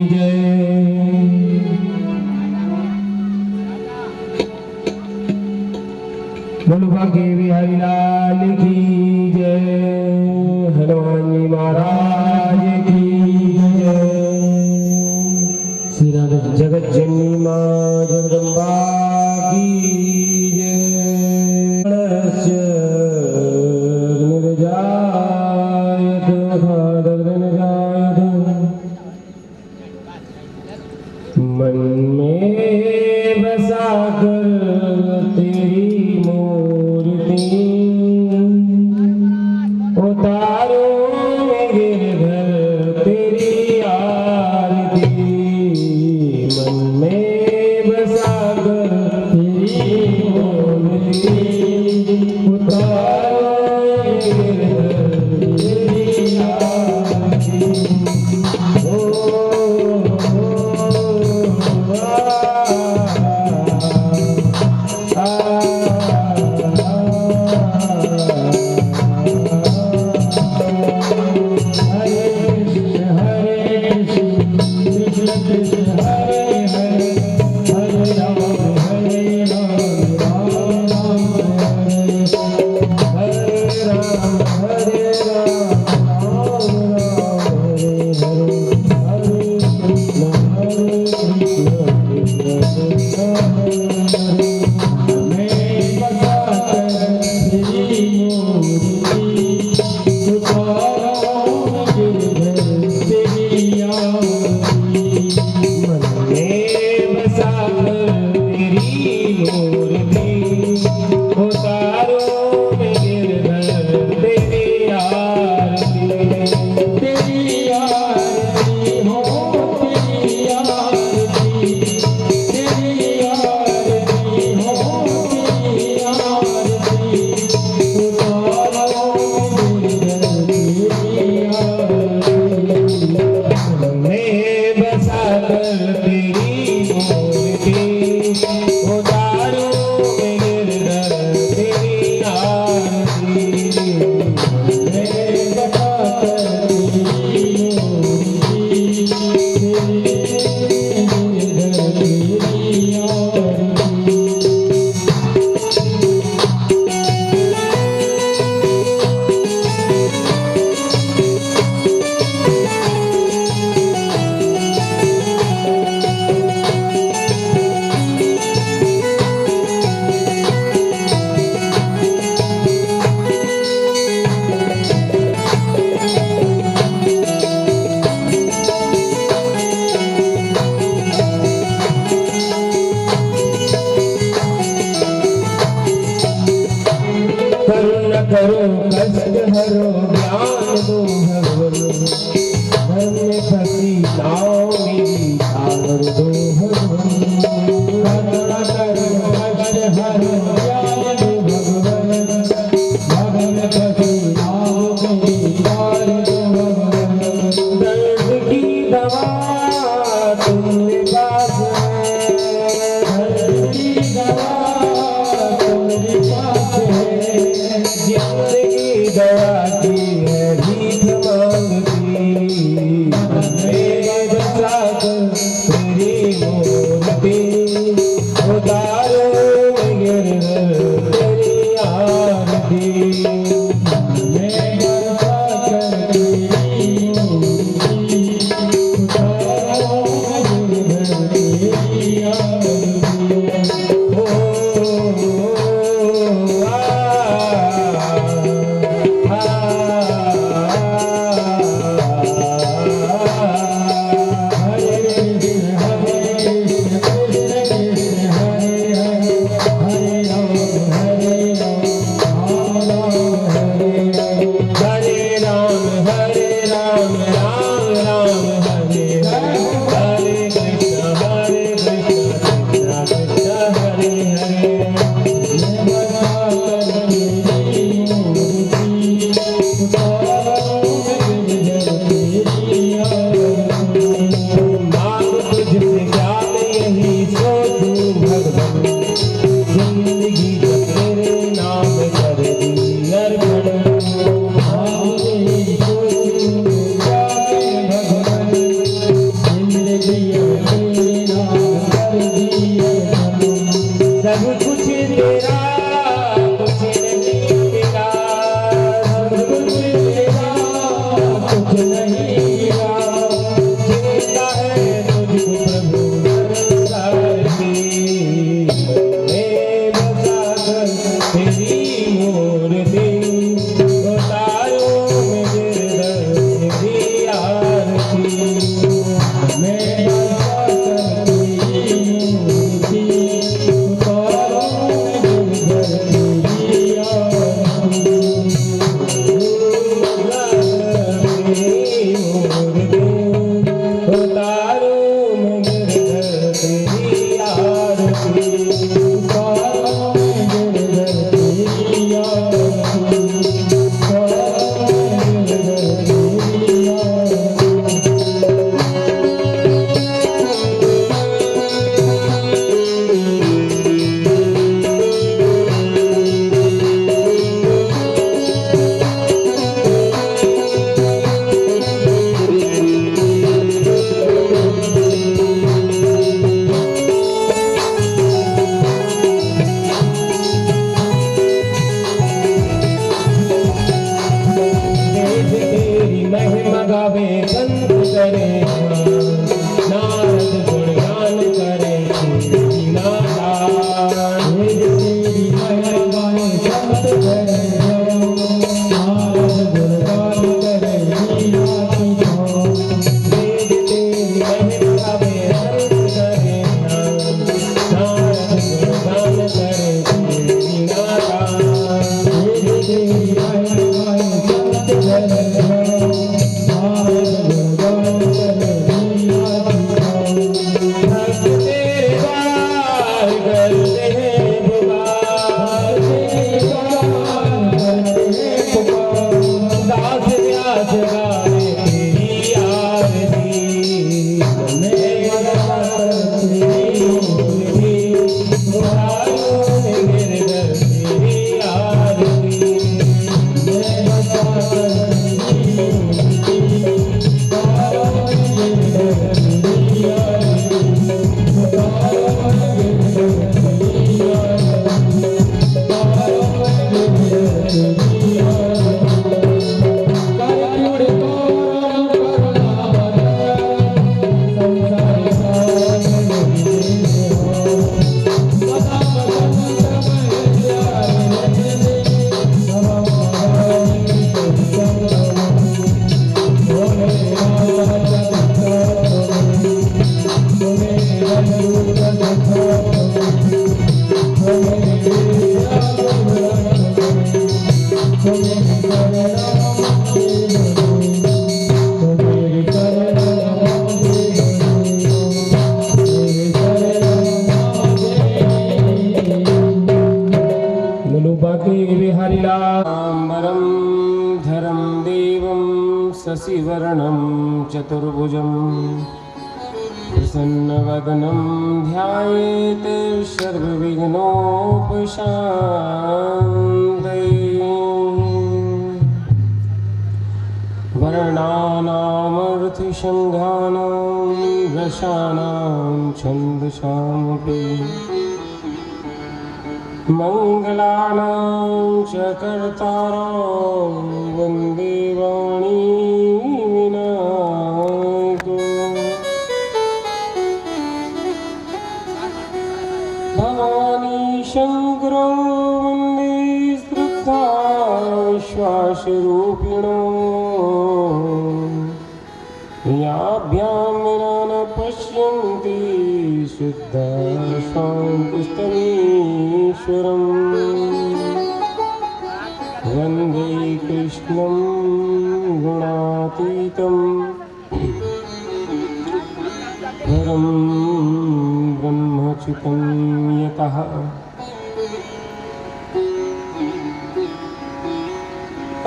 बोलो भाग्य बिहारी लाल की जय। हनुमान जी महाराज की जय। श्री राम जगत जननी माँ जगदम्बा की जय। मन में बसा कर तेरी मूर्ति उतारो गिरधर तेरी आरती। मन में बसा कर तेरी मूर्ति उतारो गिरधर तेरी आरती। करो कष्ट हरो ज्ञान दो भगवन। धन में फंसी नाव मेरी तार दो भगवन। करुणा करो कष्ट हरो ज्ञान दो भगवन। धन में फंसी नाव मेरी तार दो भगवन। दर्द की दवा तुमने पास है। दर्द की दवा तुम्हारे पास है। जिंदगी दवा की है भीख मांगती। मेरे बचा तेरी मूर्ति उतारो गिरधर तेरी आरती। मैं बचा तेरी मूर्ति उतारो गिरधर तेरी दिया तेरा कर दिया सब कुछ तेरा कुछ नहीं तेरा सब कुछ तेरा कुछ नहीं तेरा जीता है तुझको प्रभु संसार की मैं बसा कर तेरी मूर्ति उतारूं मैं गिरधर तेरी आरती मैं बसा कर तेरी मूर्ति उतारूं मैं गिरधर तेरी आरती उतारूं मैं गिरधर तेरी आरती उतारूं मैं गिरधर तेरी आरती उतारूं मैं तेरी महिमा गावे संत करे नारद गुणगान करे नादान तेरी महिमा गावे संत करे नारद गुणगान करे तेरी महिमा गावे संत करे नारद गुणगान करे नादान तेरी महिमा गावे संत करे हरिलाम्बरं धरं देवं शशिवर्णं चतुर्भुजं प्रसन्नवदनं ध्यायेत् सर्वविघ्नोपशान्तये वर्णानामर्थसङ्घानां रसानां छन्दसामपि मङ्गलानां च कर्तारं वन्दे वाणी विनायको भवानी शङ्करो वन्दे स्त्रुता श्वासरूपिणो याभ्यां विना न पश्यन्ति शुद्धा शान्तिस्तमीश्वरम् वन्दे कृष्णं गुणातीतं परं ब्रह्मच्युतं यतः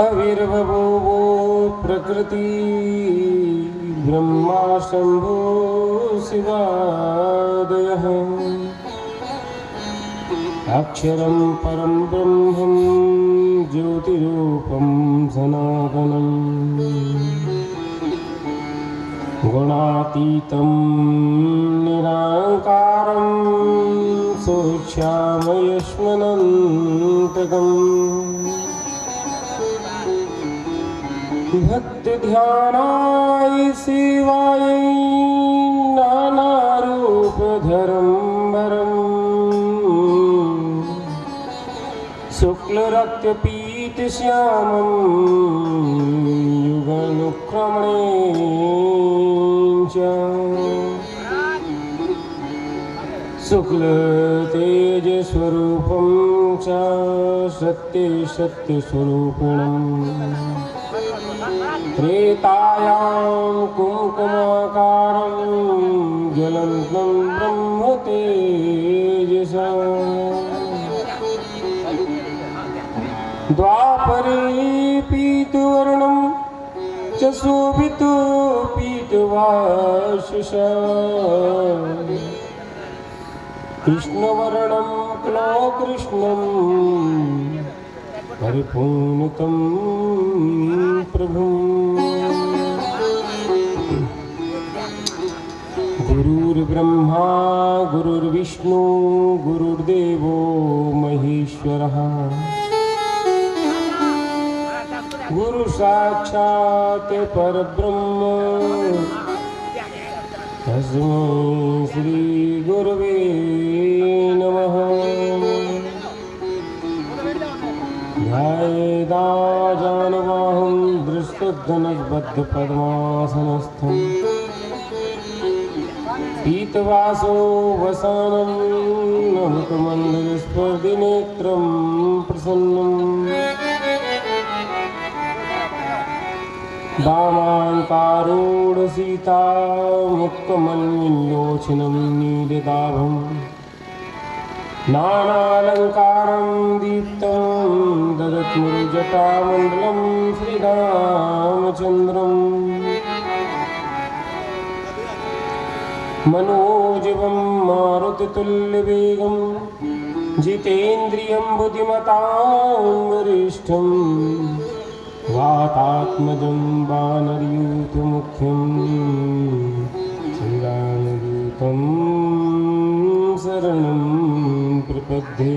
अविर्भवो प्रकृति ब्रह्मा शंभो शिवादयः अक्षरं परं ब्रह्मं ज्योतिरूपं सनातनम् गुणातीतं निराकारं सूक्ष्मयश्वनन्तकम् भक्ति ध्यानाय सेवायै नानारूपधरं वरम् शुक्लरक्तपीतश्यामं युगानुक्रमणे च शुक्लतेजस्वरूपं च सत्यसत्यस्वरूपिणम् त्रेतायां कुङ्कुमाकारं ज्वलन्तं ब्रह्मतेजसा द्वापरे पीतवर्णं च शोभितो पीतवाससा कृष्णवर्णं कृष्णं परिपूर्णतं प्रभुम् गुरुर्ब्रह्मा गुरुर्विष्णु गुरुर्देवो महेश्वरः गुरु साक्षात् परब्रह्म तस्मै श्री गुरवे नमः ध्यायेदाजानुबाहुं दृष्टधनुर्बद्धपद्मासनस्थं पीतवासो वसानं नमकमण्डलस्पर्धिनेत्रं प्रसन्नम् वामाङ्कारूढसीता मुक्तमन्विलोचनं नीलदाभं नानालङ्कारं दीप्तं ददत्मुरुजटामण्डलं श्रीरामचन्द्रम् मनोजवं मारुततुल्यवेगं जितेन्द्रियं बुद्धिमतां वरिष्ठं वातात्मजं वानरयूथमुख्यं श्रीरामदूतं शरणं प्रपद्ये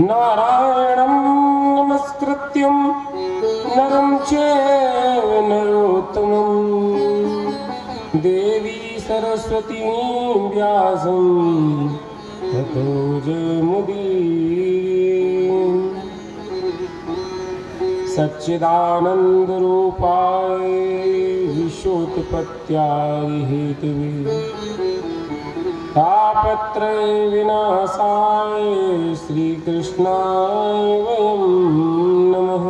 नारायणं नमस्कृत्यं नरं चैव नरोत्तमं देवी सरस्वतीं व्यासं ततो जयमुदीरये सच्चिदानन्दरूपाय विश्वोत्पत्त्यादिहेतवे तापत्रय विनाशाय श्रीकृष्णाय वयं नमः।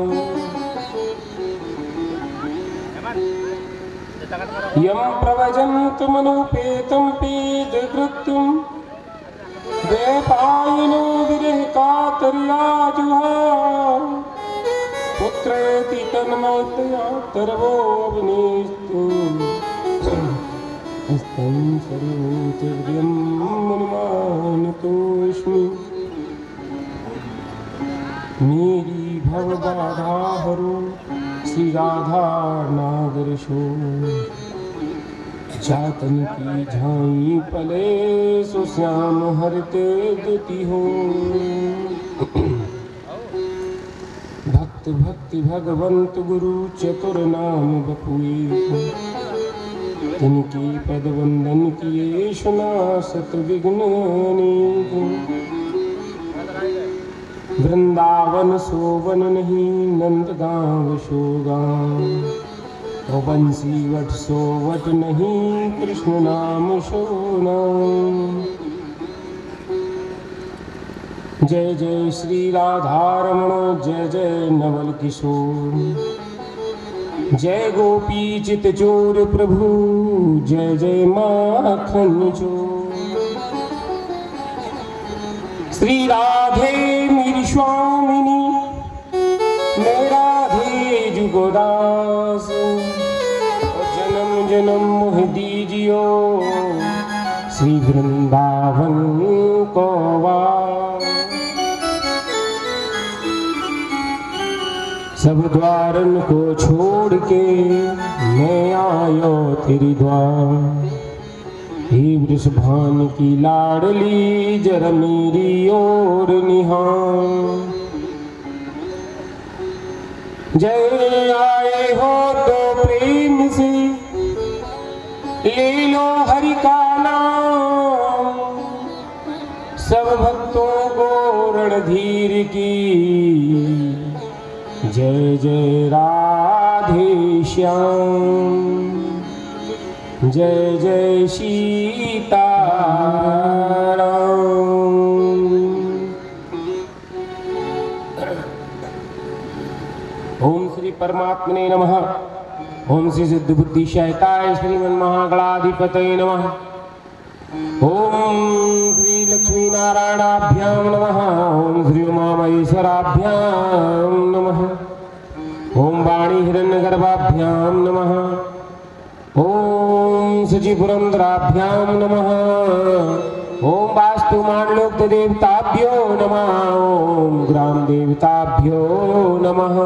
यं प्रव्रजन्तमनुपेतं पेदकृत्यं द्वैपायनो विरहकातर्याजुहाव पुत्रेति तन्मयतया तर्वोऽवनेस्तु हस्तं सर्वोत्तरं मनुमानतोऽस्मि मेरी भवबाधा हरो श्री राधा नागरशो जातन की झाई पले सुश्याम हरते दुति हो भक्त भक्ति भगवंत गुरु चतुर नाम बपुए तिनकी पद वंदन किए सुनासत विघ्न अनेक वृंदावन सोवन नहीं नंद गाँव सो गाँव बंसी वट सो वट नहीं कृष्ण नाम सो नाम। जय जय श्री राधारमण जय जय नवल किशोर जय गोपी चित चोर प्रभु जय जय माखन चोर। श्री राधे मेरी स्वामिनी मैं राधे जुगोदास जन्म जन्म मोह दीजियो श्री वृंदावन को वास। सब द्वारन को छोड़ के मैं आयो तेरी द्वार। हे वृषभान की लाडली जरा मेरी ओर निहार। जय आए हो तो प्रेम से ले लो हरि का नाम। सब भक्तों को रणधीर की जय जय राधे श्याम। जय जय सीताराम। ओम श्री परमात्मने नमः। ओम श्री सिद्ध बुद्धि शयताय श्रीमन महागणाधिपतये नमः। ओम श्री लक्ष्मी नारायणाभ्यां नमः। ओम श्री उमा महेश्वराभ्यां नमः। ओम वाणी हिरण्यगर्भाभ्यां नमः। ओम शुचिपुरंदराभ्यां नमः। ओम वास्तु मानलोक देवताभ्यो नमः। ओम ग्राम देवताभ्यो नमः।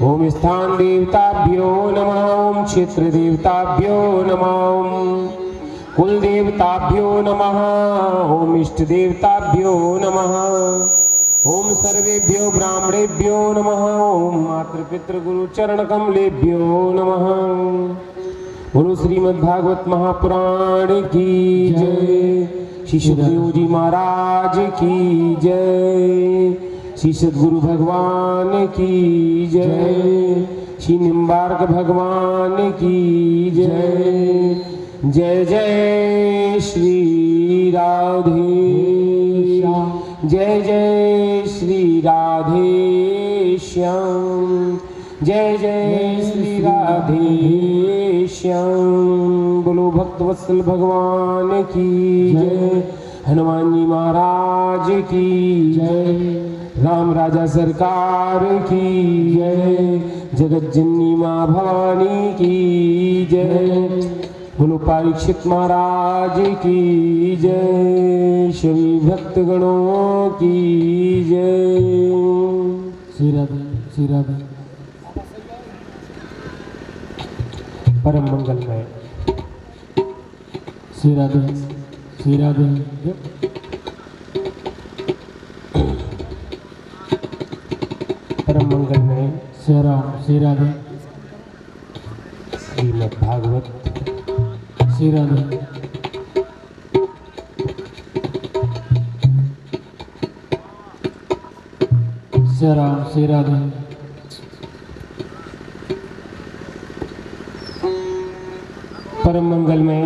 ओम स्थान देवताभ्यो नमः। ओम क्षेत्र देवताभ्यो नमः। ओम कुल देवताभ्यो नमः। ओम इष्ट देवताभ्यो नमः। ओम सर्वेभ्यो ब्राह्मणेभ्यो नमः। ओम मातृपितृ गुरु चरण कमलेभ्यो नमः। बोलो श्रीमद्भागवत महापुराण की जय। श्री सुखदेव जी महाराज की जय। श्री सद्गुरु भगवान की जय। श्री निम्बार्क भगवान की जय। जय जय श्री राधे श्याम। जय जय श्री राधे श्याम। जय जय श्री राधे श्याम। बोलो भक्तवत्सल भगवान की जय। हनुमान जी महाराज की जय। राम राजा सरकार की जय। जगत जननी माँ भवानी की जय। बोलो परीक्षित महाराज की जय। सभी भक्तगणों की जय। श्री राधे श्री राधे। परम मंगलमय। श्री राधे श्री राधे। परम मंगलमय श्री राम श्री राधे। श्रीमद् भागवत श्री राधे। श्री राम श्री राधे। परम मंगलमय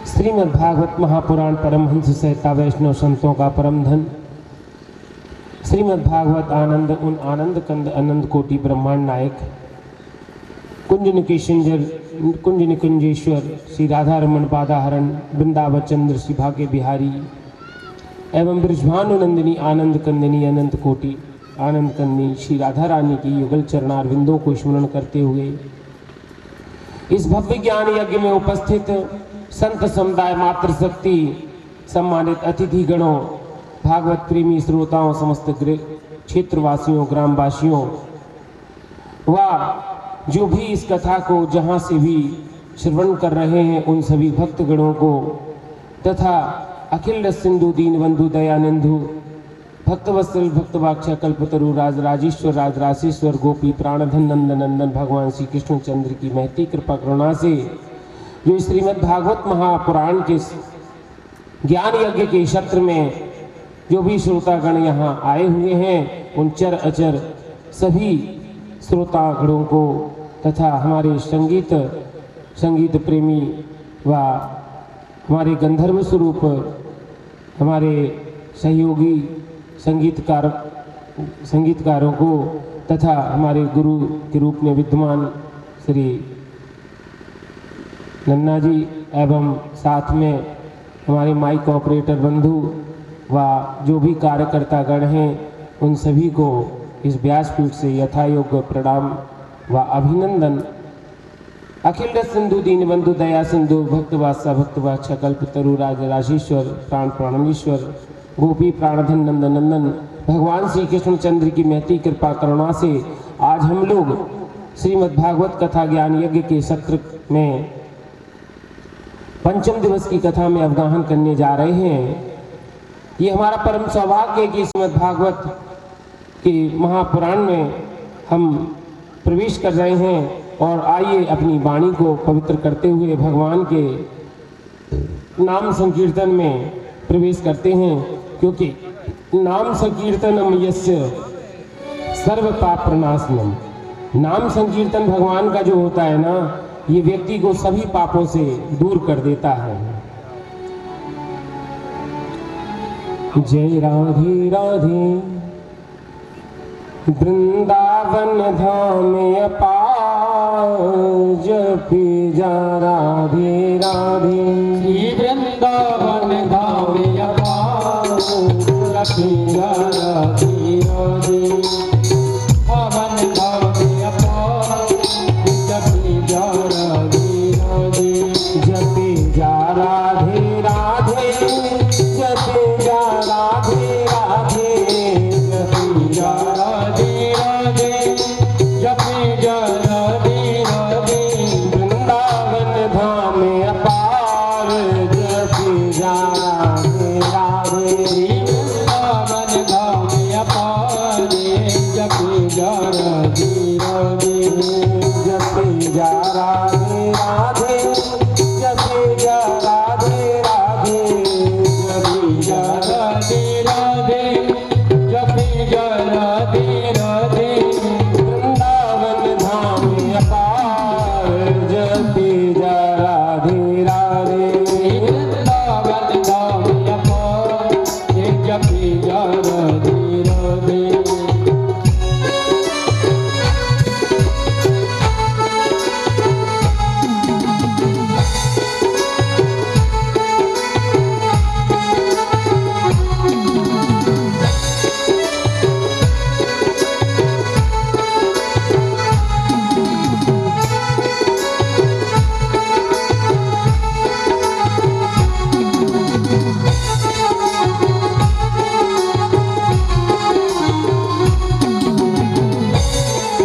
श्रीमद् भागवत महापुराण परमहंस सहता वैष्णव संतों का परम धन श्रीमद् भागवत आनंद उन आनंद कंद अनंत कोटि ब्रह्मांड नायक कुंज निकुंजेश्वर श्री राधा रमण पादाहरण वृंदावन चंद्र श्री भाग्य बिहारी एवं ब्रजभानुनंदिनी आनंद कंदिनी अनंत कोटि आनंद कंदिनी श्री राधा रानी की युगल चरणारविंदों को स्मरण करते हुए इस भव्य ज्ञान यज्ञ में उपस्थित संत समुदाय मातृशक्ति सम्मानित अतिथि गणों भागवत प्रेमी श्रोताओं समस्त क्षेत्रवासियों ग्रामवासियों व जो भी इस कथा को जहाँ से भी श्रवण कर रहे हैं उन सभी भक्तगणों को तथा अखिल सिंधु दीन बंधु दयानंदु भक्तवत्सल भक्तवाक्षा कल्पतरु राज राजेश्वर राज राशेश्वर गोपी प्राणधन नंदन नंदन भगवान श्री कृष्णचंद्र की महती कृपा करुणा से जो श्रीमद् भागवत महापुराण के ज्ञान यज्ञ के क्षेत्र में जो भी श्रोतागण यहाँ आए हुए हैं उन चर अचर सभी श्रोतागणों को तथा हमारे संगीत प्रेमी व हमारे गंधर्व स्वरूप हमारे सहयोगी संगीतकारों को तथा हमारे गुरु के रूप में विद्यमान श्री नन्ना जी एवं साथ में हमारे माइक ऑपरेटर बंधु व जो भी कार्यकर्ता गण हैं उन सभी को इस व्यासपीठ से यथायोग्य प्रणाम व अभिनंदन। अखिल सिंधु दीन बंधु दया सिंधु भक्तवासा भक्तवाक्षा कल्पतरु राज राजेश्वर प्राण प्राणेश्वर गोपी प्राणधन नंदन नंदन भगवान श्री कृष्णचंद्र की महती कृपा करुणा से आज हम लोग श्रीमद् भागवत कथा ज्ञान यज्ञ के सत्र में पंचम दिवस की कथा में अवगाहन करने जा रहे हैं। ये हमारा परम सौभाग्य है कि श्रीमद् भागवत के महापुराण में हम प्रवेश कर रहे हैं और आइए अपनी वाणी को पवित्र करते हुए भगवान के नाम संकीर्तन में प्रवेश करते हैं, क्योंकि नाम संकीर्तनम यस्य सर्व पाप प्रनाशनम। नाम संकीर्तन भगवान का जो होता है ना, ये व्यक्ति को सभी पापों से दूर कर देता है। जय राधे राधे वृंदावन धाम अपार, जपी जा राधे राधे। श्री वृंदावन धाम अपार, जपी जा राधे राधे। पावन धाम अपार, जपी जा राधे राधे। जपी जा राधे राधे, जपी जा राधे राधे, जपी जा राधे राधे, जपी जा राधे राधे। वृंदावन धाम अपार, जपी जा राधे राधे। वृंदावन धाम अपार, जपी जा राधे राधे। जपी जा राधे राधे, जपी जा राधे राधे, जपी जा राधे राधे, जपी जा राधे राधे। वृंदावन धाम अपार, जपी जा राधे राधे। वृंदावन धाम अपार, जपी जा राधे राधे।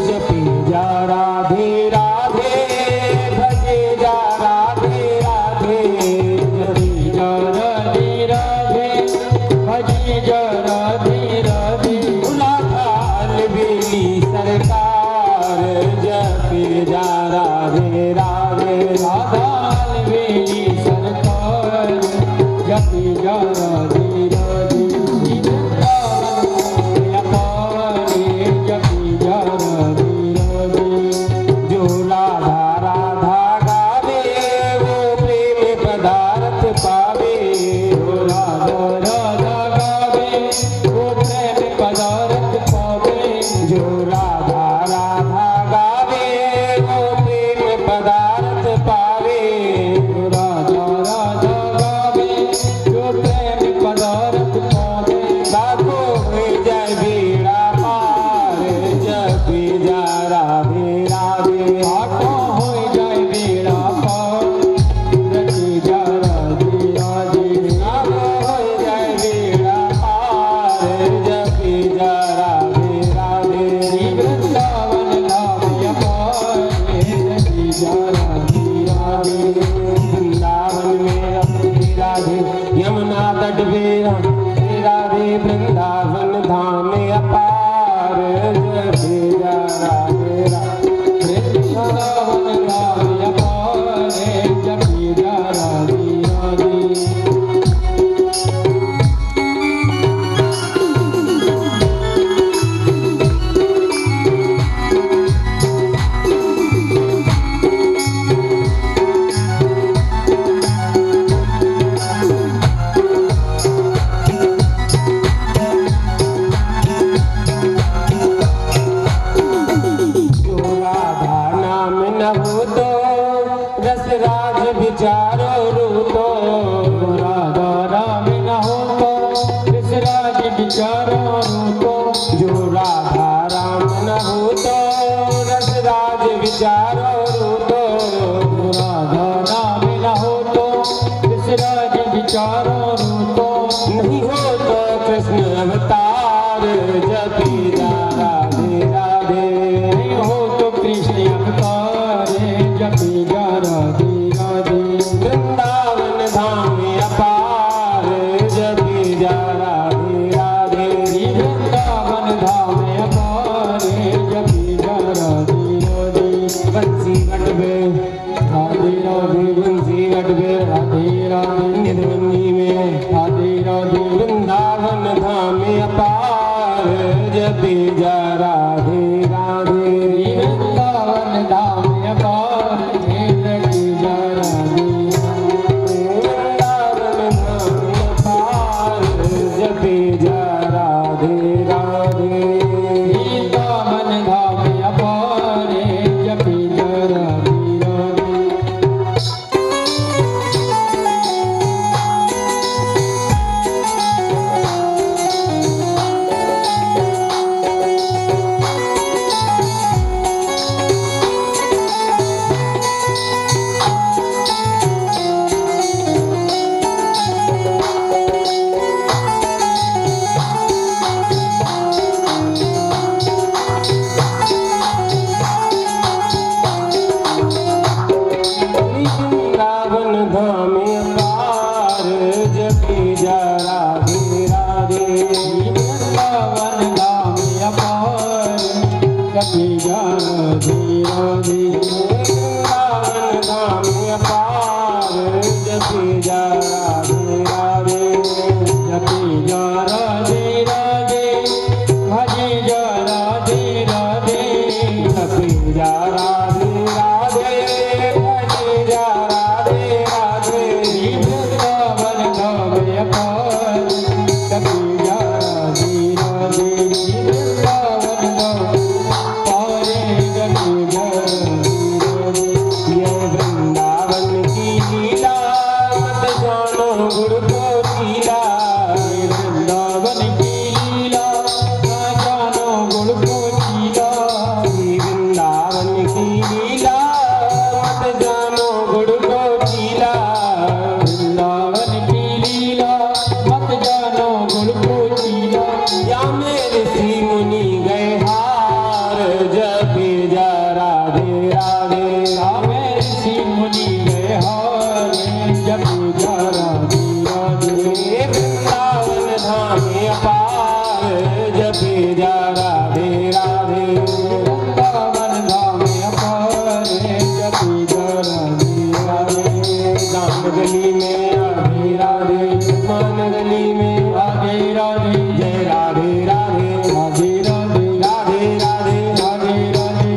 जपी जा राधे राधे, भजे जा राधे राधे, जपी जा राधे राधे, भजी जा राधे राधे। मुलाकाल बेली सरकार, जपी जा राधे राधे। राधाल बेली सरकार, जपी जा राधे राधे। वृंदावन अपार, जपी जा राधे राधे। जो राधा राधा गावे, वो प्रेम पदार्थ पावे। जो राधा राधा गावे, वो प्रेम पदार्थ पावे। जो राधा राधा गावे, वो प्रेम पदार्थ पावे। जो राधा राधा गावे, जो प्रेम पदार्थ पावे। लाखों में जय बेड़ा पार, जपी जा राधे राधे। आठों हो जाए बेड़ा पार, रची जा राधे राधे। लाखों में जय बेड़ा पार, जपी जा राधे राधे। वृंदावन धाम अपार, रची जा राधे राधे। वृंदावन में अपनी राधे, यमुना तट पे राधे। वृंदावन धाम अपार, जपी जा राधे राधे। वृंदावन धाम अपार, जपी जा राधे राधे। जो राधा नाम न हो तो, रस राज विचारो रूतो। राधा राम न हो तो, विसराज विचारो रूतो। जो राधा राम न हो तो, रस राज विचारो रूतो। राधा राम न हो तो, विसराज विचारो रूतो। नहीं हो तो कृष्ण अवतार, जपी जा राधे राधे। वृंदावन धाम अपार जपी जा राधे राधे। वृंदावन धाम अपार जपी जा राधे राधे। बंसी बटवे राधे राधे बंसी बटवे राधे राधे निधवनी में राधे राधे। वृंदावन धाम अपार जपी जा राधे राधे। वृंदावन धाम अपार जपी जा राधे वृंदावन धाम अपार जपी जा राधे राधे। वृंदावन धाम अपार जपी जा राधे राधे। वृंदावन धाम अपार जपी जा राधे राधे। वृंदावन धाम अपार जपी जा राधे राधे। वृंदावन धाम अपार जपी जा राधे राधे। जपी जा राधे राधे भजे जा राधे राधे। जपी जा राधे राधे भजे जा राधे राधे। वृंदावन धाम अपार जपी जा राधे राधे। वृंदावन धाम अपार जपी जा राधे राधे। ये वृंदावन की लीला मत जानो गुरु को लीला। वृंदावन की लीला ना जानो गुण को लीला। ये वृंदावन की लीला मत जानो गुरु को लीला। वृंदावन की लीला मत जानो गुण को लीला। या मेरे ऋषि मुनि गए हार जपी जा राधे राधे। रामे ऋषि मुनि गए हार जपी जा राधे राधे। ये वृंदावन धाम अपार जपी जा राधे राधे। वृंदावन धाम अपार जपी जा राधे राधे। गान गली में राधे राधे मान गली में राधे राधे जय राधे राधे राधे राधे राधे राधे राधे राधे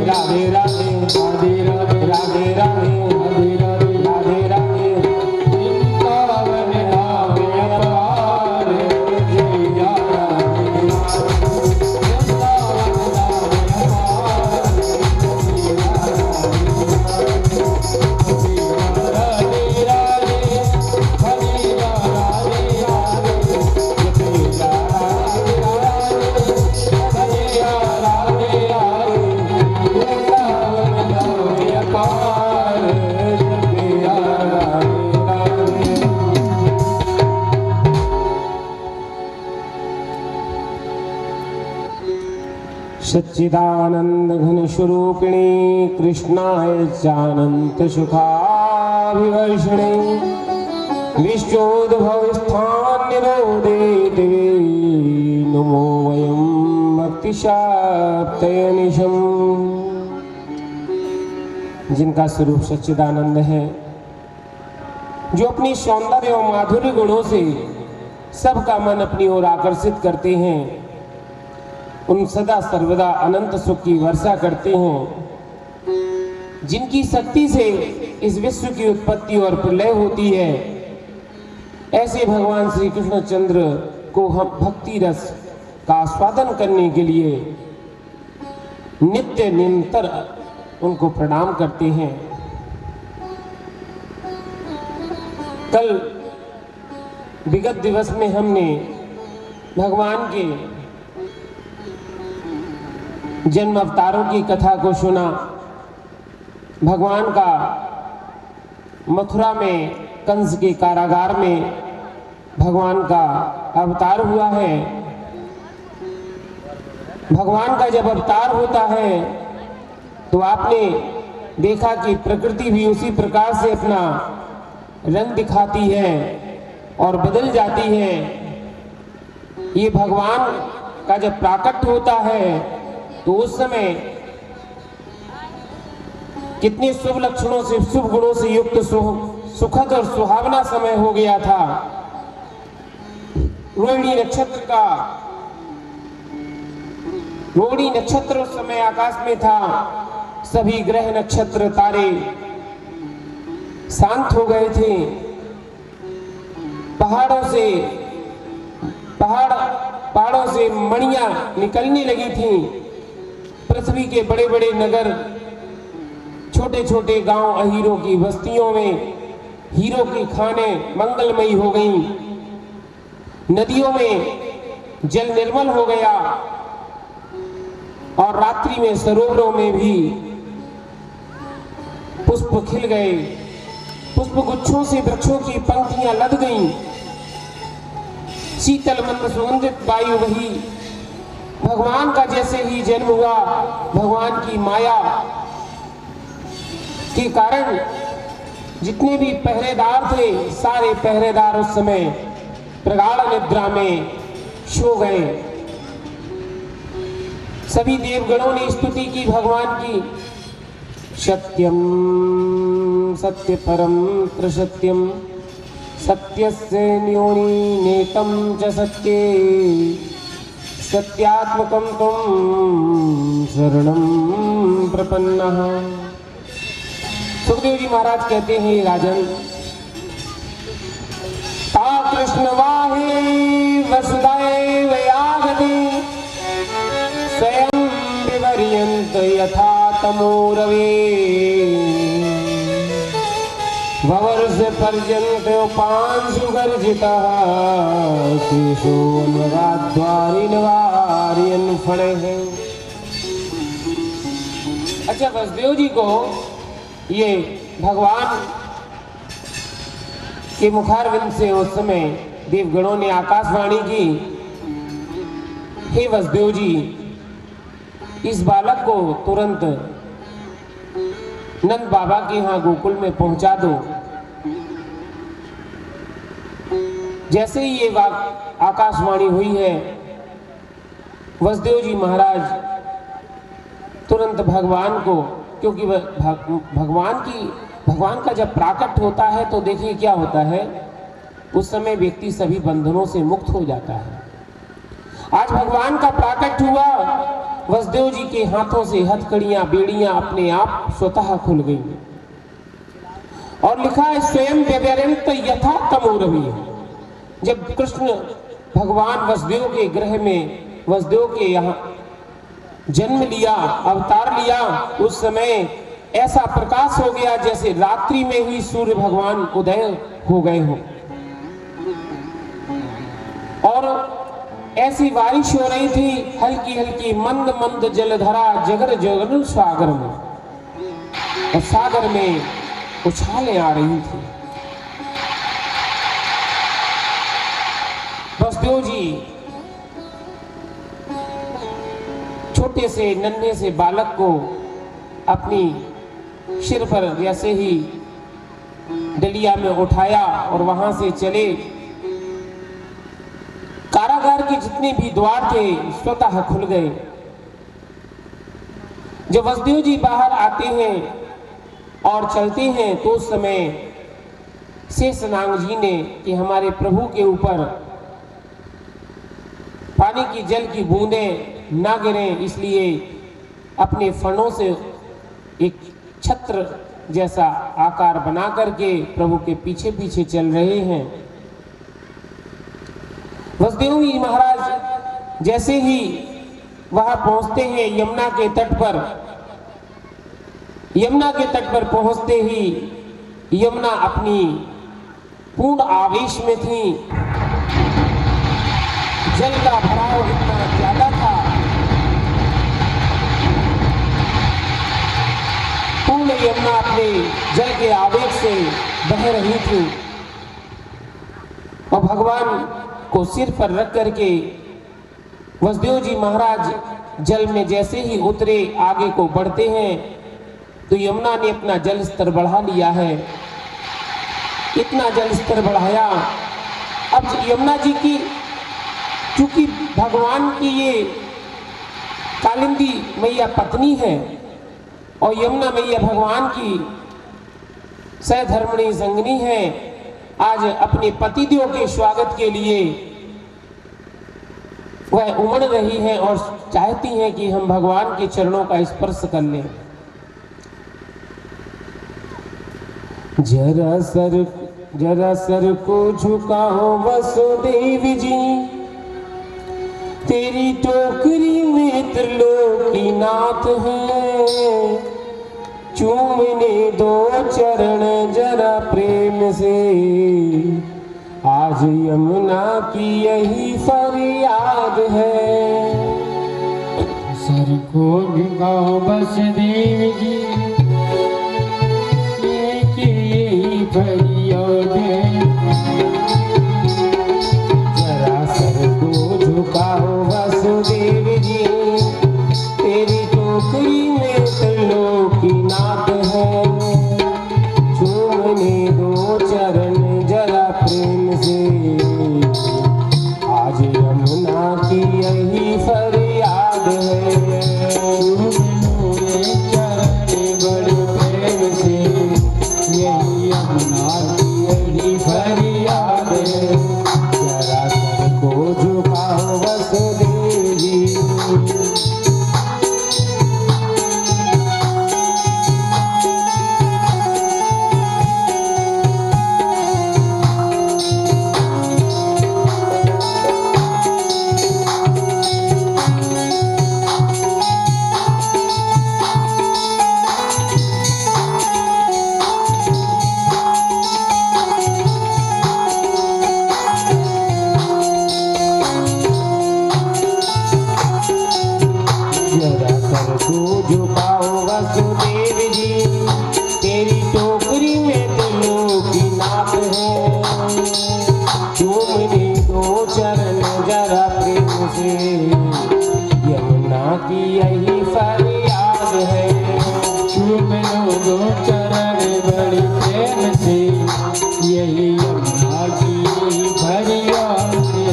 राधे राधे राधे राधे राधे राधे राधे राधे। राधे राधे। वृंदावन धाम अपार जपी जा राधे राधे। वृंदावन धाम अपार जपी जा राधे राधे। हरे राधे राधे जपी जा राधे राधे। हरे राधे राधे वृंदावन धाम अपार जपी जा राधे राधे। सच्चिदानंद घन स्वरूपिणी कृष्णाय चानंत सुखाभिवर्षिणे विश्वोद्भव स्थान निरोधे दिवे नमो वयं भक्तिशाप्तयनिशम्। जिनका स्वरूप सच्चिदानंद है, जो अपनी सौंदर्य और माधुर्य गुणों से सबका मन अपनी ओर आकर्षित करते हैं, उन सदा सर्वदा अनंत सुख की वर्षा करते हैं, जिनकी शक्ति से इस विश्व की उत्पत्ति और प्रलय होती है, ऐसे भगवान श्री कृष्णचंद्र को हम भक्ति रस का आस्वादन करने के लिए नित्य निरंतर उनको प्रणाम करते हैं। कल विगत दिवस में हमने भगवान के जन्म अवतारों की कथा को सुना। भगवान का मथुरा में कंस के कारागार में भगवान का अवतार हुआ है। भगवान का जब अवतार होता है तो आपने देखा कि प्रकृति भी उसी प्रकार से अपना रंग दिखाती है और बदल जाती है। ये भगवान का जब प्राकट्य होता है तो उस समय कितने शुभ लक्षणों से, शुभ गुणों से युक्त सुखद और सुहावना समय हो गया था। रोहिणी नक्षत्र उस समय आकाश में था। सभी ग्रह नक्षत्र तारे शांत हो गए थे। पहाड़ों से मणियां निकलने लगी थीं। पृथ्वी के बड़े बड़े नगर, छोटे छोटे गांव, अहीरों की बस्तियों में हीरों की खानें मंगलमयी हो गईं। नदियों में जल निर्मल हो गया और रात्रि में सरोवरों में भी पुष्प खिल गए। पुष्प गुच्छों से वृक्षों की पंक्तियां लद गईं। शीतल मंद सुगंधित वायु वही। भगवान का जैसे ही जन्म हुआ, भगवान की माया के कारण जितने भी पहरेदार थे, सारे पहरेदार उस समय प्रगाढ़ निद्रा में सो गए। सभी देवगणों ने स्तुति की भगवान की। सत्यम सत्य परम त्रिसत्यम सत्यस्य न्योनी नेतम च सत्ये सत्यात्मकं त्वं शरणं प्रपन्नः। सुखदेव जी महाराज कहते हैं, राजन, ता कृष्ण वाहे वसुदेव यागदे स्वयं विवर्यन्त यथा तमोरवे ववर्ष पर्यन्त पांशु गर्जितः शेषोन्वगाद्वारिन्वार्यन् फणैः। अच्छा, वसुदेव जी को ये भगवान के मुखारविंद से उस समय देवगणों ने आकाशवाणी की, हे वसुदेव जी, इस बालक को तुरंत नंद बाबा के यहाँ गोकुल में पहुंचा दो। जैसे ही ये आकाशवाणी हुई है, वसुदेव जी महाराज तुरंत भगवान को, क्योंकि भगवान का जब प्राकट होता है तो देखिए क्या होता है, उस समय व्यक्ति सभी बंधनों से मुक्त हो जाता है। आज भगवान का प्राकट हुआ, वसुदेव जी के हाथों से हथकड़ियां, बेड़ियां अपने आप स्वतः खुल गई और लिखा है स्वयं व्यवरंत यथा तमोरवी। जब कृष्ण भगवान वसुदेव के गृह में, वसुदेव के यहाँ जन्म लिया, अवतार लिया, उस समय ऐसा प्रकाश हो गया जैसे रात्रि में ही सूर्य भगवान उदय हो गए हो। और ऐसी बारिश हो रही थी, हल्की हल्की मंद मंद जलधरा जगर जगर सागर में, और सागर में उछालें आ रही थी। वसुदेव जी छोटे से नन्हे से बालक को अपनी सिर पर जैसे ही डलिया में उठाया और वहां से चले। कारागार के जितने भी द्वार थे स्वतः खुल गए। जब वसुदेव जी बाहर आते हैं और चलते हैं तो उस समय शेषनाग जी ने कि हमारे प्रभु के ऊपर पानी की जल की बूंदें ना गिरें, इसलिए अपने फणों से एक छत्र जैसा आकार बना करके प्रभु के पीछे पीछे चल रहे हैं। वसुदेव जी महाराज जैसे ही वहां पहुंचते हैं यमुना के तट पर, यमुना के तट पर पहुंचते ही यमुना अपनी पूर्ण आवेश में थी। जल का भराव इतना ज्यादा था, पूर्ण यमुना अपने जल के आवेश से बह रही थी और भगवान को सिर पर रख करके वसुदेव जी महाराज जल में जैसे ही उतरे, आगे को बढ़ते हैं तो यमुना ने अपना जल स्तर बढ़ा लिया है। इतना जल स्तर बढ़ाया, अब यमुना जी की चूंकि भगवान की ये कालिंदी मैया पत्नी है और यमुना मैया भगवान की सहधर्मणी संगनी है, आज अपने पतिदेव के स्वागत के लिए वह उमड़ रही हैं और चाहती हैं कि हम भगवान के चरणों का स्पर्श कर लें। जरा सर को झुकाओ वसुदेव जी, तेरी टोकरी में त्रिलोकीनाथ है, चूमने दो चरण जरा प्रेम से, आज यमुना की यही फरियाद है। सर को झुकाओ वसुदेव जी, यही फरियाद है। जरा सर को झुकाओ वसुदेव जी, तेरी टोकरी में त्रिलोकीनाथ है, चूमने दो चरण जरा प्रेम से, आज यमुना की यही फरियाद है। चूमने चरण बड़े प्रेम से, यही यमुना की यही फरियाद है। जरा सर को झुकाओ वसुदेव जी। जरा सर को झुकाओ वसुदेव जी, तेरी टोकरी में त्रिलोकीनाथ है, चूमने दो चरण जरा प्रेम से, यमुना की यही फरियाद है। चूमनो दो चरण बड़े प्रेम से, यही यमुना की यही फरियाद है।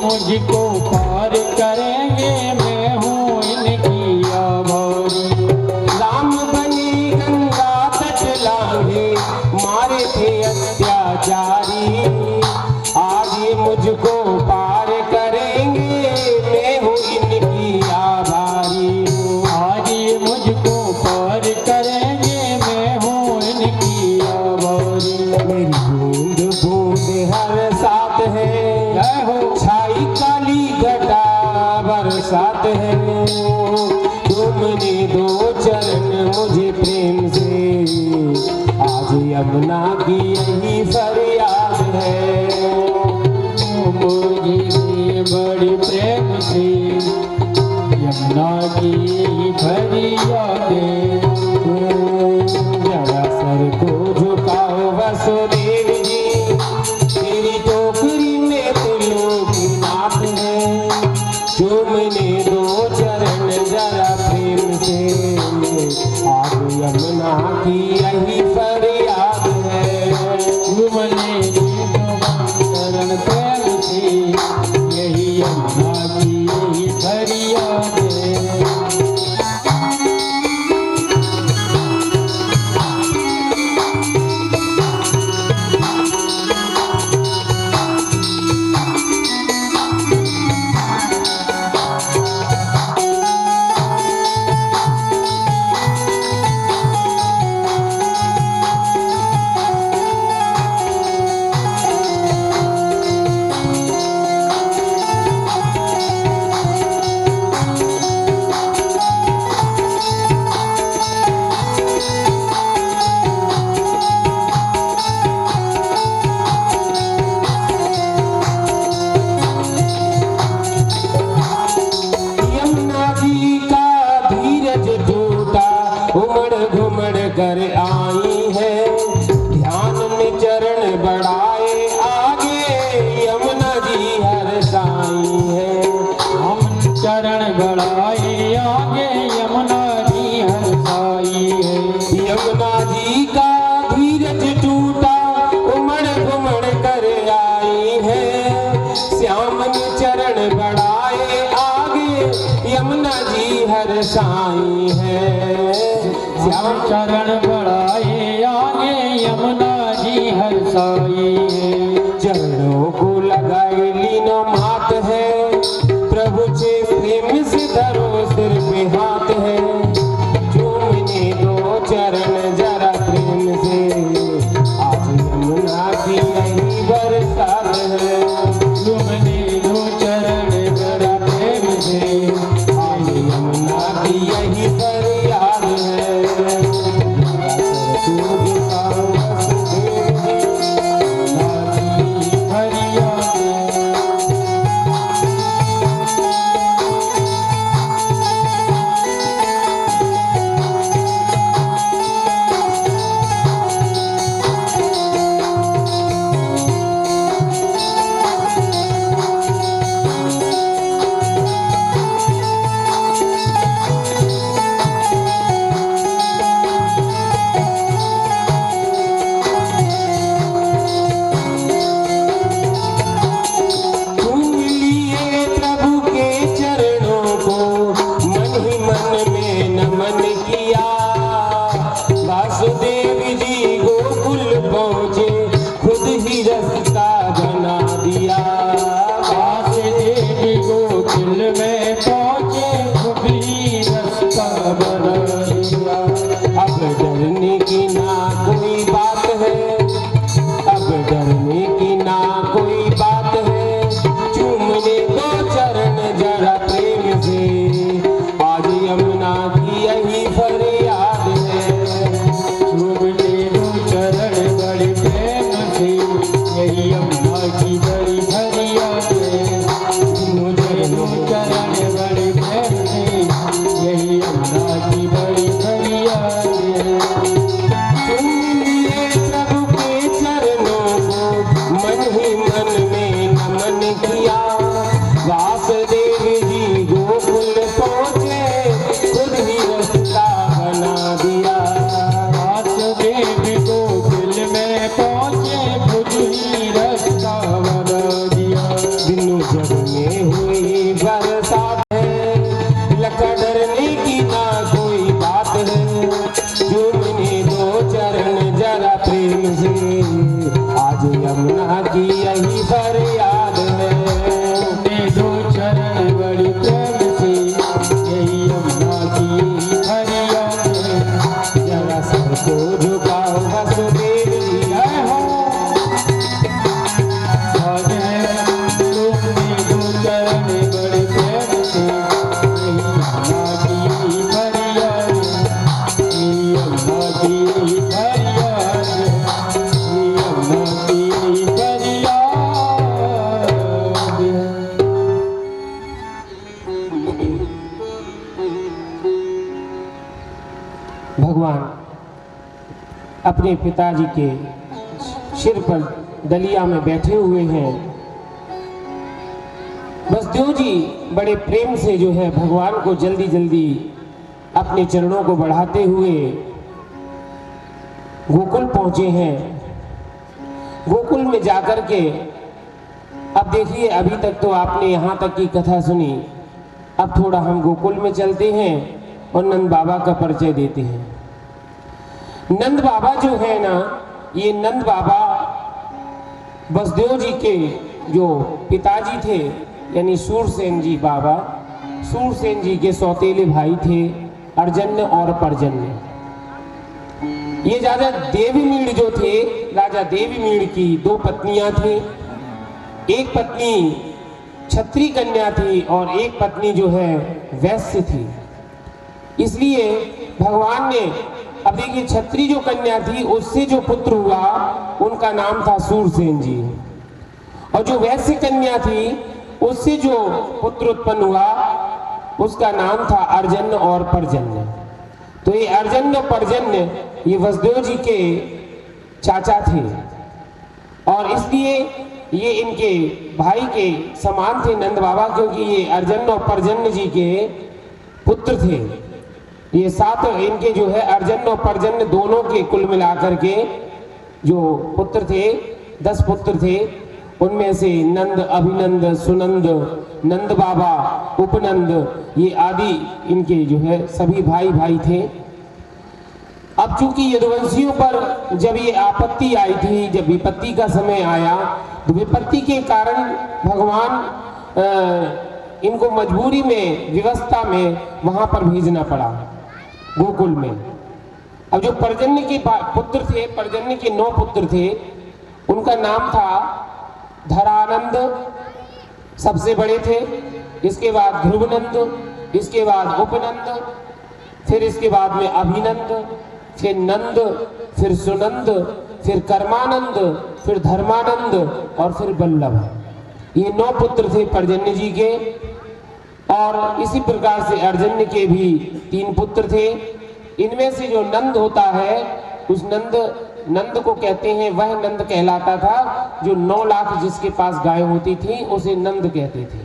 मुझको पार करेंगे, मैं हूँ इनकी आभारी। राम बने गंगा तट लांघे, मारे थे अत्याचारी, आज ये मुझको पार करेंगे, मैं हूँ इनकी आभारी। आज ये मुझको पार करेंगे, मैं हूँ इनकी आभारी। मेरी बूंद बूंद हर साथ है, जय हो। छाई काली घटा बरसात है, तुमने दो चरण मुझे प्रेम से, आज यमुना की यही फरियाद है। मुझे भी बड़ी प्रेम से, यमुना की यही फरियाद है। जरा सर को झुकाओ वसुदेव जी, तेरी टोकरी में त्रिलोकीनाथ है, चूमने दो चरण जरा प्रेम से, आज यमुना की यही फरियाद है। चूमने दो चरण प्रेम से, यही यमुना की यही फरियाद है। जी हर साई है। श्याम चरण बढ़ाए आगे यमुना जी हर साई है। चरणों को लगाए लीनो मात है, प्रभु से प्रेम से धरो सिर पे हाथ है। चूमने दो चरण जरा प्रेम से, आज यमुना की यही बरसात है। चूमने दो चरण जरा प्रेम से, आज यमुना की यही फरियाद है। भगवान अपने पिताजी के सिर पर दलिया में बैठे हुए हैं। वसुदेव जी बड़े प्रेम से जो है भगवान को जल्दी जल्दी अपने चरणों को बढ़ाते हुए गोकुल पहुंचे हैं। गोकुल में जाकर के अब देखिए, अभी तक तो आपने यहाँ तक की कथा सुनी, अब थोड़ा हम गोकुल में चलते हैं और नंद बाबा का परिचय देते हैं। नंद बाबा जो है ना, ये नंद बाबा वसुदेव जी के जो पिताजी थे यानी सूरसेन जी बाबा, सूरसेन जी के सौतेले भाई थे अर्जन्य और पर्जन्य। ये राजा देवमीड़ जो थे, राजा देवमीड़ की दो पत्नियां थी। एक पत्नी क्षत्रिय कन्या थी और एक पत्नी जो है वैश्य थी। इसलिए भगवान ने, अब देखिए, क्षत्रिय जो कन्या थी उससे जो पुत्र हुआ उनका नाम था सूरसेन जी, और जो वैश्य कन्या थी उससे जो पुत्र उत्पन्न हुआ उसका नाम था अर्जन्य और पर्जन्य। तो ये अर्जन्य और पर्जन्य ये वसुदेव जी के चाचा थे और इसलिए ये इनके भाई के समान थे नंद बाबा, क्योंकि ये अर्जन्य और पर्जन्य जी के पुत्र थे। ये सात इनके जो है अर्जन्य और पर्जन्य दोनों के कुल मिलाकर के जो पुत्र थे 10 पुत्र थे, उनमें से नंद, अभिनंद, सुनंद, नंद बाबा, उपनंद, ये आदि इनके जो है सभी भाई भाई थे। अब चूंकि यदुवंशियों पर जब ये आपत्ति आई थी, जब विपत्ति का समय आया, तो विपत्ति के कारण भगवान इनको मजबूरी में, व्यवस्था में वहां पर भेजना पड़ा, गोकुल में। अब जो पर्जन्य के पुत्र थे, पर्जन्य के 9 पुत्र थे, उनका नाम था धरानंद, सबसे बड़े थे। इसके बाद ध्रुवनंद, इसके बाद उपनंद, फिर इसके बाद में अभिनंद, फिर नंद, फिर सुनंद, फिर कर्मानंद, फिर धर्मानंद और फिर बल्लभ। ये 9 पुत्र थे पर्जन्य जी के। और इसी प्रकार से अर्जन्य के भी 3 पुत्र थे। इनमें से जो नंद होता है, उस नंद को कहते हैं, वह नंद कहलाता था जो 9 लाख जिसके पास गाय होती थी उसे नंद कहते थे।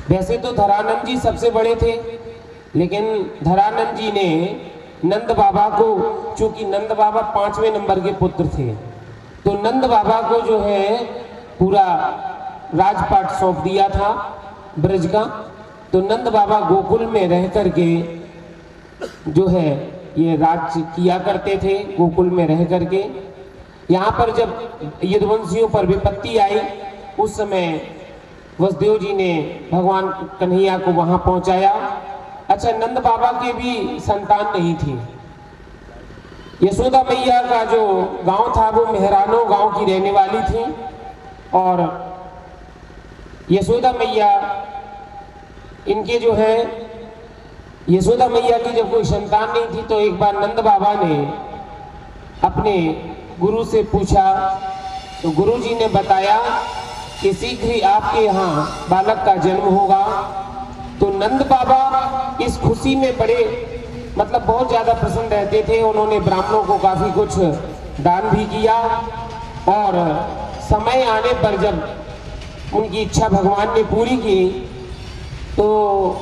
वैसे तो धरानंद जी सबसे बड़े थे, लेकिन धरानंद जी ने नंद बाबा को, चूंकि नंद बाबा 5वें नंबर के पुत्र थे, तो नंद बाबा को जो है पूरा राजपाट सौंप दिया था ब्रज का। तो नंद बाबा गोकुल में रह करके जो है ये राज्य किया करते थे, गोकुल में रह करके। यहाँ पर जब यदुवंशियों पर विपत्ति आई, उस समय वसुदेव जी ने भगवान कन्हैया को वहां पहुंचाया। अच्छा, नंद बाबा के भी संतान नहीं थी। यशोदा मैया का जो गांव था वो मेहरानो गांव की रहने वाली थी। और यशोदा मैया इनके जो है, यशोदा मैया की जब कोई संतान नहीं थी, तो एक बार नंद बाबा ने अपने गुरु से पूछा, तो गुरु जी ने बताया कि शीघ्र ही आपके यहाँ बालक का जन्म होगा। तो नंद बाबा इस खुशी में बड़े, मतलब बहुत ज्यादा प्रसन्न रहते थे। उन्होंने ब्राह्मणों को काफी कुछ दान भी किया। और समय आने पर जब उनकी इच्छा भगवान ने पूरी की, तो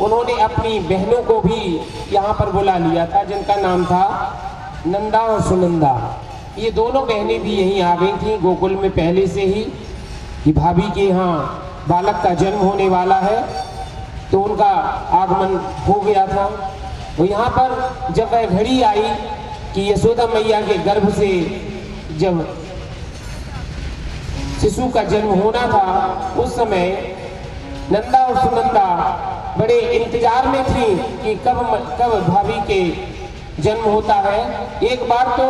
उन्होंने अपनी बहनों को भी यहाँ पर बुला लिया था, जिनका नाम था नंदा और सुनंदा। ये दोनों बहनें भी यहीं आ गई थी गोकुल में पहले से ही, कि भाभी के यहाँ बालक का जन्म होने वाला है, तो उनका आगमन हो गया था। तो यहाँ पर जब वह घड़ी आई कि यशोदा मैया के गर्भ से जब शिशु का जन्म होना था, उस समय नंदा और सुनंदा बड़े इंतजार में थी कि कब भाभी के जन्म होता है। एक बार तो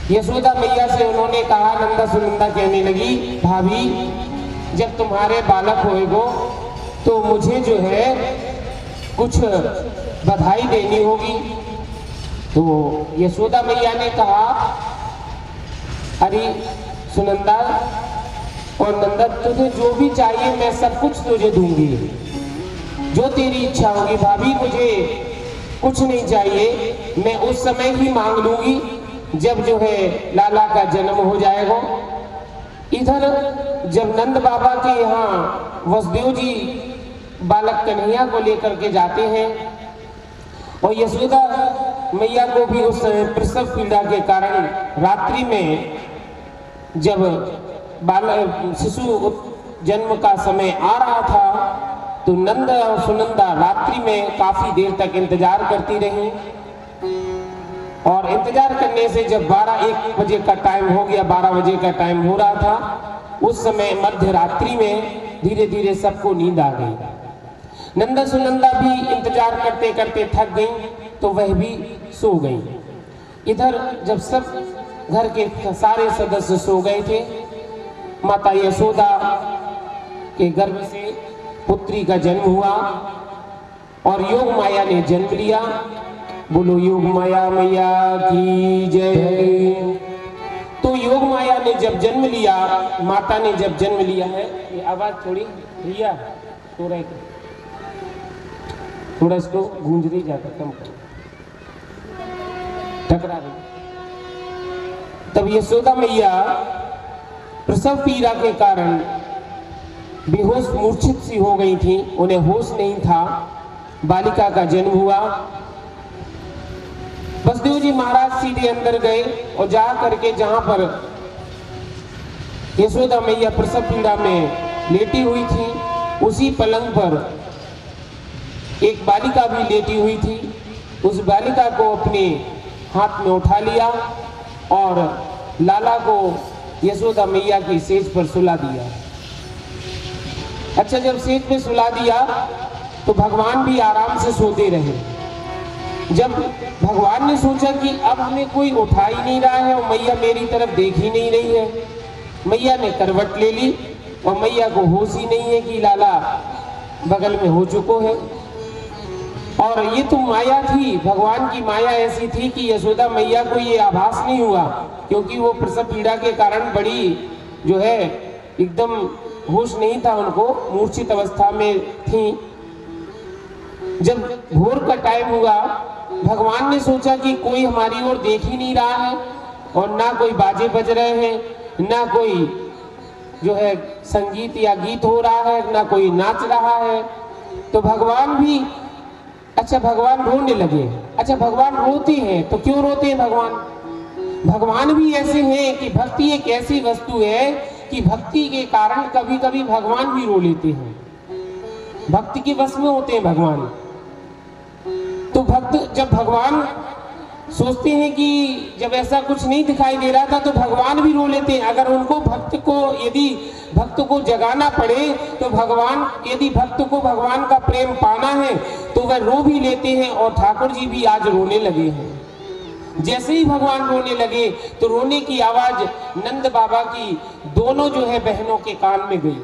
यशोदा मैया से उन्होंने कहा, नंदा सुनंदा कहने लगी, भाभी जब तुम्हारे बालक होएगो तो मुझे जो है कुछ बधाई देनी होगी। तो यशोदा मैया ने कहा, अरे सुनंदा और नंदा, तुझे जो भी चाहिए मैं सब कुछ तुझे दूंगी, जो तेरी इच्छा होगी। भाभी मुझे कुछ नहीं चाहिए, मैं उस समय ही मांग लूंगी जब जो है लाला का जन्म हो जाएगा। इधर जब नंद बाबा के यहाँ वसुदेव जी बालक कन्हैया को लेकर के जाते हैं, और यशोदा मैया को भी उस समय प्रसव पीड़ा के कारण रात्रि में जब बालक शिशु जन्म का समय आ रहा था, तो नंद और सुनंदा रात्रि में काफी देर तक इंतजार करती रही। और इंतजार करने से जब 12-1 बजे का टाइम हो गया, 12 बजे का टाइम हो रहा था, उस समय मध्य रात्रि में धीरे धीरे सबको नींद आ गई। नंदा सुनंदा भी इंतजार करते करते थक गई, तो वह भी सो गई। इधर जब सब घर के सारे सदस्य सो गए थे, माता यशोदा के गर्भ से पुत्री का जन्म हुआ और योग माया ने जन्म लिया। बोलो योग माया मैया की जय। तो योग माया ने जब जन्म लिया, माता ने जब जन्म लिया है, ये आवाज थोड़ी भैया थोड़ा इसको गूंज रही, जाकर कम करो, टकरा रही। तब यशोदा मैया प्रसव पीड़ा के कारण बेहोश मूर्छित सी हो गई थी, उन्हें होश नहीं था। बालिका का जन्म हुआ। वसुदेव जी महाराज सीधे अंदर गए और जा करके जहां पर यशोदा मैया प्रसव पीड़ा में लेटी हुई थी। उसी पलंग पर एक बालिका भी लेटी हुई थी। उस बालिका को अपने हाथ में उठा लिया और लाला को यशोदा मैया की सेज पर सुला दिया। अच्छा, जब सेज पे सुला दिया तो भगवान भी आराम से सोते रहे। जब भगवान ने सोचा कि अब हमें कोई उठा ही नहीं रहा है और मैया मेरी तरफ देख ही नहीं रही है, मैया ने करवट ले ली और मैया को होश ही नहीं है कि लाला बगल में हो चुको है। और ये तो माया थी, भगवान की माया ऐसी थी कि यशोदा मैया को ये आभास नहीं हुआ, क्योंकि वो प्रसव पीड़ा के कारण बड़ी जो है एकदम होश नहीं था, उनको मूर्छित अवस्था में थी। जब भोर का टाइम हुआ, भगवान ने सोचा कि कोई हमारी ओर देख ही नहीं रहा है और ना कोई बाजे बज रहे हैं, ना कोई जो है संगीत या गीत हो रहा है, ना कोई नाच रहा है, तो भगवान भी भगवान रोने लगे। अच्छा, भगवान रोते हैं तो क्यों रोते हैं भगवान? भगवान भी ऐसे हैं कि भक्ति एक ऐसी वस्तु है कि भक्ति के कारण कभी कभी भगवान भी रो लेते हैं, भक्ति के वश में होते हैं भगवान। तो भक्त जब भगवान सोचते हैं कि जब ऐसा कुछ नहीं दिखाई दे रहा था तो भगवान भी रो लेते हैं। अगर उनको यदि भक्त को जगाना पड़े तो भगवान, यदि भक्त को भगवान का प्रेम पाना है तो वह रो भी लेते हैं। और ठाकुर जी भी आज रोने लगे हैं। जैसे ही भगवान रोने लगे तो रोने की आवाज नंद बाबा की दोनों जो है बहनों के कान में गई।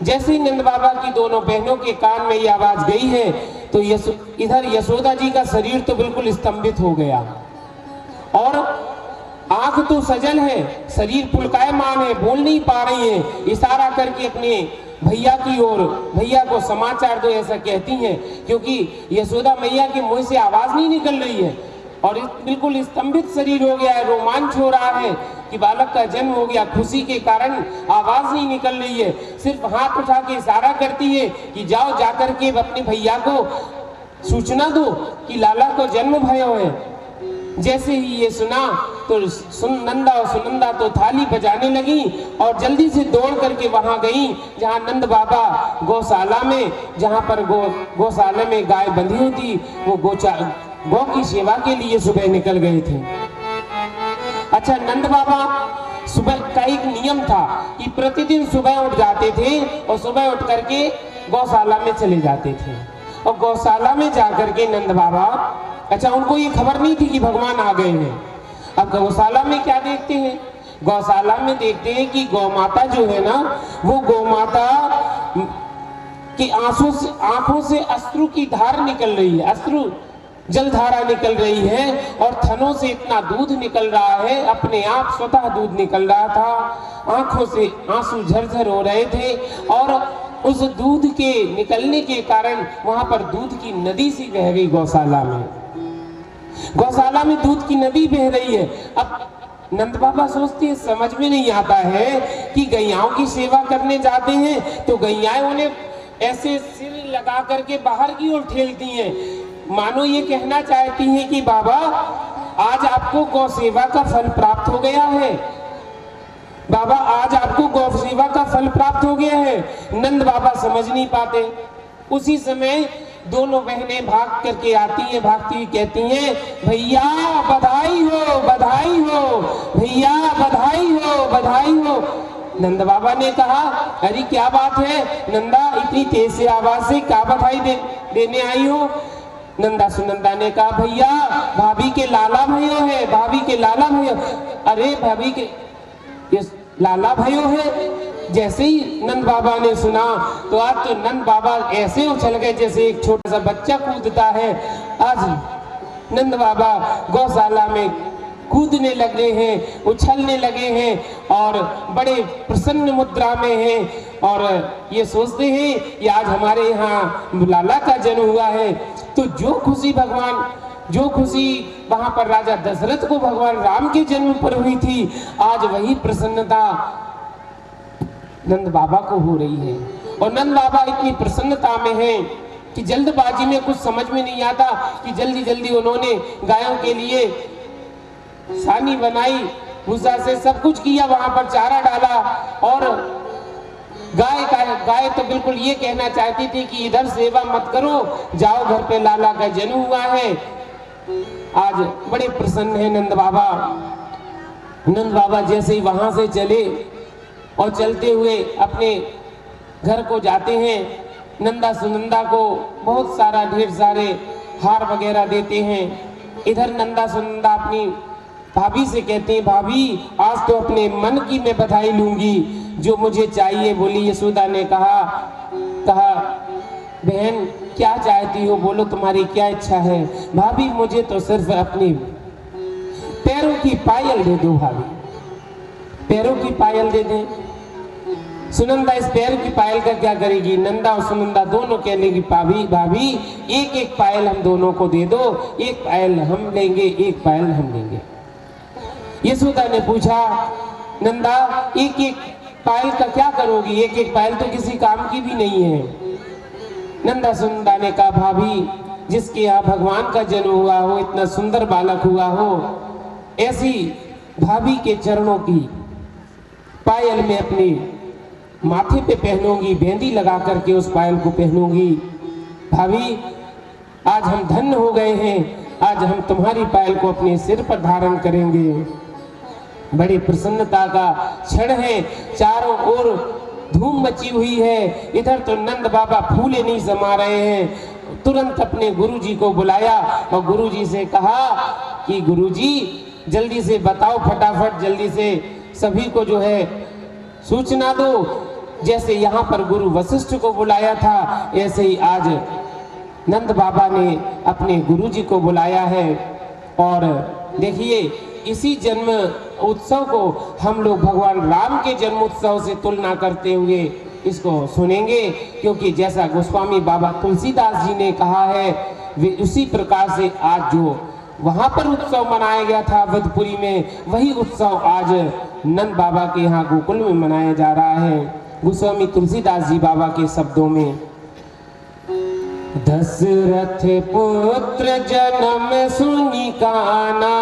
जैसे ही नंद बाबा की दोनों बहनों के कान में ये आवाज गई है तो इधर यशोदा जी का शरीर तो बिल्कुल स्तंभित हो गया और आंख तो सजल है, शरीर पुलकायमान है, बोल नहीं पा रही है, इशारा करके अपने भैया की ओर, भैया को समाचार दो ऐसा कहती हैं, क्योंकि यशोदा मैया के मुंह से आवाज नहीं निकल रही है और बिल्कुल स्तंभित शरीर हो गया है। रोमांच हो रहा है कि बालक का जन्म हो गया, खुशी के कारण आवाज नहीं निकल रही है, सिर्फ हाथ उठा के इशारा करती है कि जाओ जाकर के अपने भैया को सूचना दो कि लाला को जन्म भयो है। जैसे ही ये सुना तो नंदा और सुनंदा तो थाली बजाने लगी और जल्दी से दौड़ करके वहां गई जहां नंद बाबा गौशाला में, जहां पर गौशाला में गाय बंधी हुई थी, वो गौ की सेवा के लिए सुबह निकल गए थे। अच्छा, नंद बाबा सुबह का एक नियम था कि प्रतिदिन सुबह उठ जाते थे और सुबह उठ करके गौशाला में चले जाते थे और गौशाला में जाकर के नंद बाबा, अच्छा उनको ये खबर नहीं थी कि भगवान आ गए हैं। अब गौशाला में क्या देखते हैं? गौशाला में देखते हैं कि गौ माता जो है ना, वो गौ माता की आंखों से अश्रु की धार निकल रही है, अश्रु जलधारा निकल रही है और थनों से इतना दूध निकल रहा है, अपने आप स्वतः दूध निकल रहा था, आंखों से आंसू झरझर हो रहे थे और उस दूध के निकलने के कारण वहां पर दूध की नदी सी बह गई। गौशाला में दूध की नदी बह रही है। अब नंद बाबा सोचते हैं, समझ में नहीं आता है कि गैयाओं की सेवा करने जाते हैं तो गैयाएं उन्हें ऐसे सिर लगा करके बाहर की ओर ठेलती हैं, मानो ये कहना चाहती हैं कि बाबा आज आपको गौ सेवा का फल प्राप्त हो गया है, बाबा आज आपको गौ सेवा का फल प्राप्त हो गया है। नंद बाबा समझ नहीं पाते। उसी समय दोनों बहनें भाग करके आती हैं, भागती हुई कहती हैं, भैया बधाई हो, बधाई हो, भैया बधाई हो, बधाई हो। नंद बाबा ने कहा, अरे क्या बात है नंदा, इतनी तेज से आवाज से क्या बधाई देने आई हो? नंदा सुनंदा ने कहा, भैया भाभी के लाला भयो है, भाभी के लाला भयो। अरे भाभी के लाला भयो है। जैसे ही नंद बाबा ने सुना तो आज तो नंद बाबा ऐसे उछल गए जैसे एक छोटा सा बच्चा कूदता है। आज नंद बाबा गौशाला में कूदने लगे हैं, उछलने लगे हैं और बड़े प्रसन्न मुद्रा में हैं और ये सोचते हैं कि आज हमारे यहाँ लाला का जन्म हुआ है। तो जो खुशी वहां पर राजा दशरथ को भगवान राम के जन्म पर हुई थी, आज वही प्रसन्नता नंद बाबा को हो रही है। और नंद बाबा इतनी प्रसन्नता में हैं कि जल्दबाजी में कुछ समझ में नहीं आता कि जल्दी जल्दी उन्होंने गायों के लिए सानी बनाई भूसा से सब कुछ किया, वहां पर चारा डाला। और गाय तो बिल्कुल ये कहना चाहती थी कि इधर सेवा मत करो, जाओ घर पे लाला का जन्म हुआ है। आज बड़े प्रसन्न है नंद बाबा। नंद बाबा जैसे ही वहां से चले और चलते हुए अपने घर को जाते हैं, नंदा सुनंदा को बहुत सारा ढेर सारे हार वगैरह देते हैं। इधर नंदा सुनंदा अपनी भाभी से कहते हैं, भाभी आज तो अपने मन की मैं बधाई लूंगी, जो मुझे चाहिए। बोली यशोदा ने कहा बहन क्या चाहती हो, बोलो तुम्हारी क्या इच्छा है। भाभी मुझे तो सिर्फ अपनी पैरों की पायल दे दो, भाभी पैरों की पायल दे दें। सुनंदा इस पैर की पायल का क्या करेगी। नंदा और सुनंदा दोनों कह लेगी, भाभी एक एक पायल हम दोनों को दे दो, एक पायल हम लेंगे, एक पायल हम लेंगे। यशोदा ने पूछा, नंदा एक एक पायल का क्या करोगी, एक एक पायल तो किसी काम की भी नहीं है। नंदा सुनंदा ने कहा, भाभी जिसके यहाँ भगवान का जन्म हुआ हो, इतना सुंदर बालक हुआ हो, ऐसी भाभी के चरणों की पायल में अपनी माथे पे पहनूंगी, बेंदी लगा करके उस पायल को पहनूंगी। भाभी आज हम धन्य हो गए हैं, आज हम तुम्हारी पायल को अपने सिर पर धारण करेंगे। बड़ी प्रसन्नता का क्षण है, चारों ओर धूम मची हुई है। इधर तो नंद बाबा फूले नहीं समा रहे हैं। तुरंत अपने गुरुजी को बुलाया और गुरुजी से कहा कि गुरुजी जल्दी से बताओ, फटाफट जल्दी से सभी को जो है सूचना दो। जैसे यहाँ पर गुरु वशिष्ठ को बुलाया था, ऐसे ही आज नंद बाबा ने अपने गुरुजी को बुलाया है। और देखिए इसी जन्म उत्सव को हम लोग भगवान राम के जन्म उत्सव से तुलना करते हुए इसको सुनेंगे, क्योंकि जैसा गोस्वामी बाबा तुलसीदास जी ने कहा है, वे उसी प्रकार से आज जो वहां पर उत्सव मनाया गया था अवधपुरी में, वही उत्सव आज नंद बाबा के यहाँ गोकुल में मनाया जा रहा है। गोस्वामी तुलसीदास जी बाबा के शब्दों में, दशरथ पुत्र जन्म सुनि काना,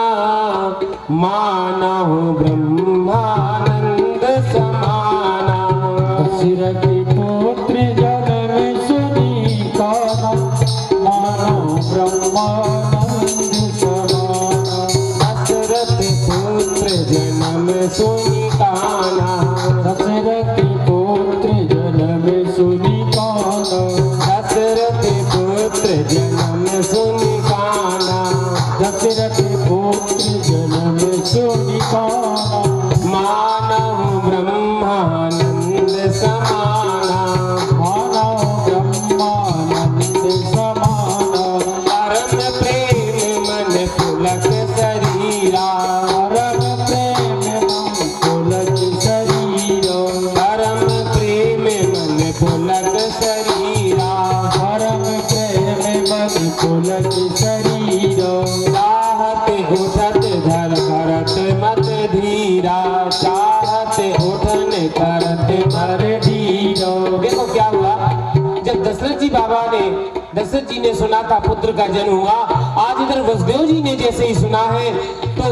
मानहु ब्रह्मानंद समाना। दशरथ पुत्र जन्म सुनि काना, मानहु ब्रह्मानंद समाना। दशरथ पुत्र जन्म सुनि काना, दशरथ पुत्र जन्म सुनि काना, दशरथ पुत्र जन्म सुनि काना। दशरथ पुत्र जन्म सुनि काना, मानहु ब्रह्मानंद समाना। मानहु ब्रह्मानंद समाना। परम प्रेम मन पुलक शरीरा, परम प्रेम मन पुलक शरीरा, परम प्रेम मन पुलक शरीरा। परम प्रेम मन पुलक शरीरा। चाहत उठत धर करत मत धीरा, चाहत उठन करत मर धीरा। देखो क्या हुआ, जब दशरथ जी बाबा ने, दशरथ जी ने सुना था पुत्र का जन्म हुआ, आज इधर वसुदेव जी ने जैसे ही सुना है तो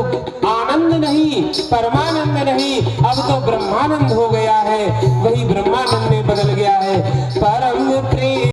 आनंद नहीं, परमानंद नहीं, अब तो ब्रह्मानंद हो गया है, वही ब्रह्मानंद में बदल गया है। परम प्रेम